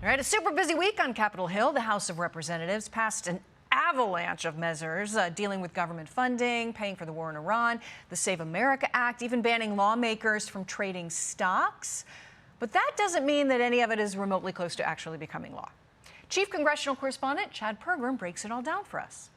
All right, a super busy week on Capitol Hill. The House of Representatives passed an avalanche of measures dealing with government funding, paying for the war in Iran, the Save America Act, even banning lawmakers from trading stocks. But that doesn't mean that any of it is remotely close to actually becoming law. Chief Congressional Correspondent Chad Pergram breaks it all down for us.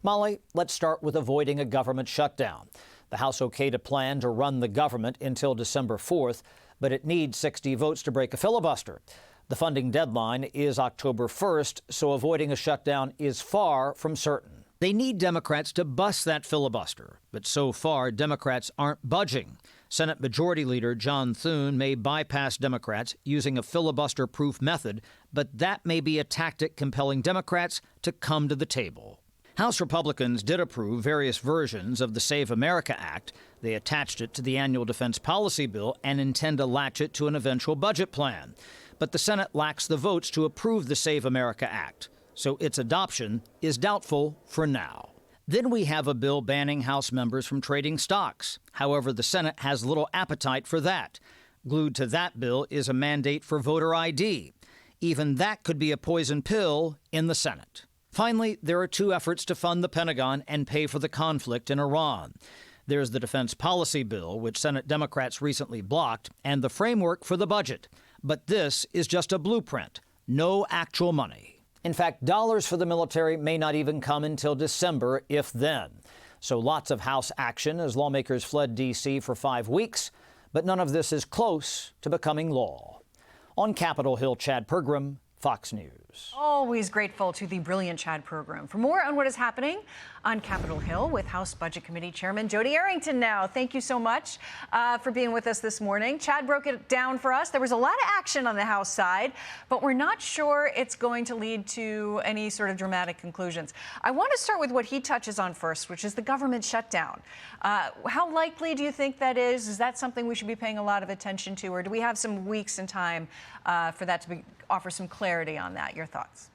Molly, let's start with avoiding a government shutdown. The House okayed a plan to run the government until December 4th, but it needs 60 votes to break a filibuster. The funding deadline is October 1st, so avoiding a shutdown is far from certain. They need Democrats to bust that filibuster, but so far Democrats aren't budging. Senate Majority Leader John Thune may bypass Democrats using a filibuster-proof method, but that may be a tactic compelling Democrats to come to the table. House Republicans did approve various versions of the Save America Act. They attached it to the annual defense policy bill and intend to latch it to an eventual budget plan. But the Senate lacks the votes to approve the Save America Act, so its adoption is doubtful for now. Then we have a bill banning House members from trading stocks. However, the Senate has little appetite for that. Glued to that bill is a mandate for voter ID. Even that could be a poison pill in the Senate. Finally, there are two efforts to fund the Pentagon and pay for the conflict in Iran. There's the defense policy bill, which Senate Democrats recently blocked, and the framework for the budget. But this is just a blueprint, no actual money. In fact, dollars for the military may not even come until December, if then. So lots of House action as lawmakers fled D.C. for 5 weeks, but none of this is close to becoming law. On Capitol Hill, Chad Pergram, Fox News. Always grateful to the brilliant Chad Pergram. For more on what is happening on Capitol Hill with House Budget Committee Chairman Jodey Arrington now. Thank you so much for being with us this morning. Chad broke it down for us. There was a lot of action on the House side, but we're not sure it's going to lead to any sort of dramatic conclusions. I want to start with what he touches on first, which is the government shutdown. How likely do you think that is? Is that something we should be paying a lot of attention to, or do we have some weeks in time for that to offer some clarity on that? Your thoughts?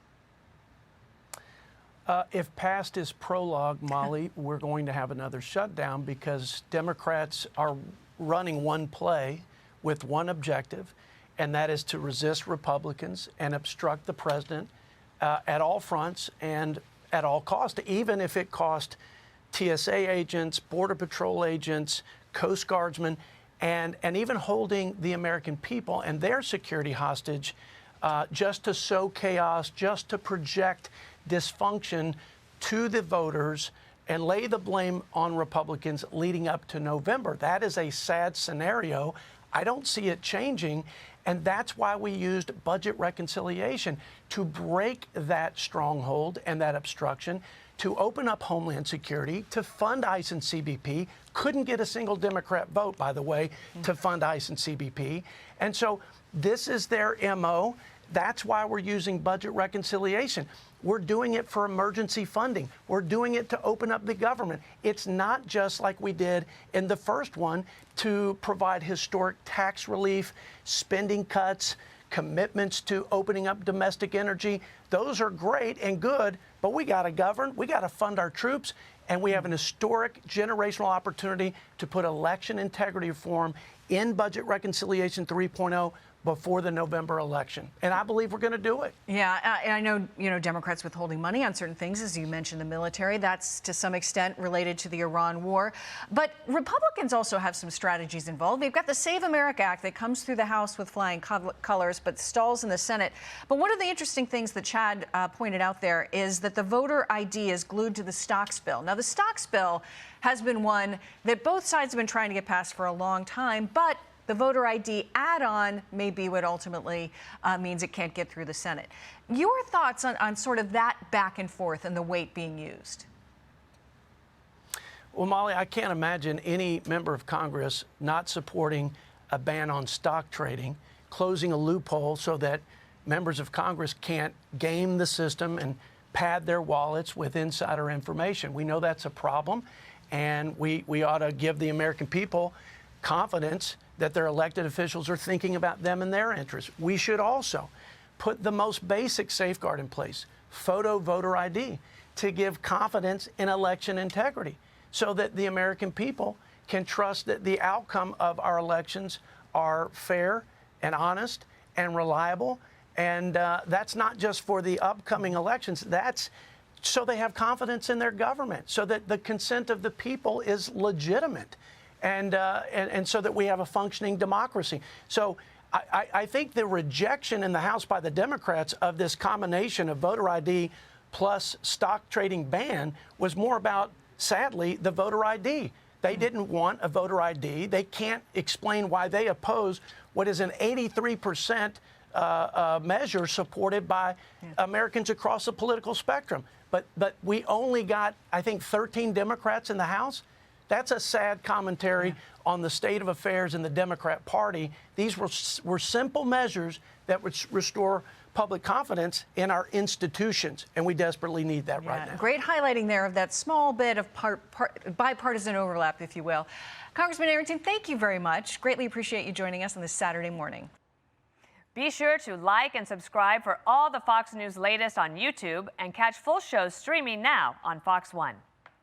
If past is prologue, Molly, we're going to have another shutdown because Democrats are running one play with one objective, and that is to resist Republicans and obstruct the president at all fronts and at all cost, even if it cost TSA agents, Border Patrol agents, Coast Guardsmen, and even holding the American people and their security hostage just to sow chaos, just to project dysfunction to the voters and lay the blame on Republicans leading up to November. That is a sad scenario. I don't see it changing, and that's why we used budget reconciliation to break that stronghold and that obstruction, to open up Homeland Security, to fund ICE and CBP. Couldn't get a single Democrat vote, by the way, to fund ICE and CBP. And so this is their MO. That's why we're using budget reconciliation. We're doing it for emergency funding. We're doing it to open up the government. It's not just like we did in the first one to provide historic tax relief, spending cuts, commitments to opening up domestic energy. Those are great and good, but we got to govern. We got to fund our troops. And we have an historic generational opportunity to put election integrity reform in Budget Reconciliation 3.0 before the November election. And I believe we're going to do it. Yeah, and I know, Democrats withholding money on certain things, as you mentioned, the military. That's to some extent related to the Iran war. But Republicans also have some strategies involved. We've got the Save America Act that comes through the House with flying colors, but stalls in the Senate. But one of the interesting things that Chad pointed out there is that the voter ID is glued to the stocks bill. Now, the stocks bill has been one that both sides have been trying to get passed for a long time, but the voter ID add-on may be what ultimately means it can't get through the Senate. Your thoughts on sort of that back and forth and the weight being used? Well, Molly, I can't imagine any member of Congress not supporting a ban on stock trading, closing a loophole so that members of Congress can't game the system and pad their wallets with insider information. We know that's a problem, and we ought to give the American people confidence that their elected officials are thinking about them and their interests. We should also put the most basic safeguard in place, photo voter ID, to give confidence in election integrity so that the American people can trust that the outcome of our elections are fair and honest and reliable. And that's not just for the upcoming elections. That's so they have confidence in their government, so that the consent of the people is legitimate, and so that we have a functioning democracy. So I think the rejection in the House by the Democrats of this combination of voter ID plus stock trading ban was more about, sadly, the voter ID. They didn't want a voter ID. They can't explain why they oppose what is an 83% measure supported by Americans across the political spectrum. But we only got, I think, 13 Democrats in the House. That's a sad commentary on the state of affairs in the Democrat Party. These were simple measures that would restore public confidence in our institutions, and we desperately need that right now. Great highlighting there of that small bit of bipartisan overlap, if you will. Congressman Arrington, thank you very much. Greatly appreciate you joining us on this Saturday morning. Be sure to like and subscribe for all the Fox News latest on YouTube and catch full shows streaming now on Fox One.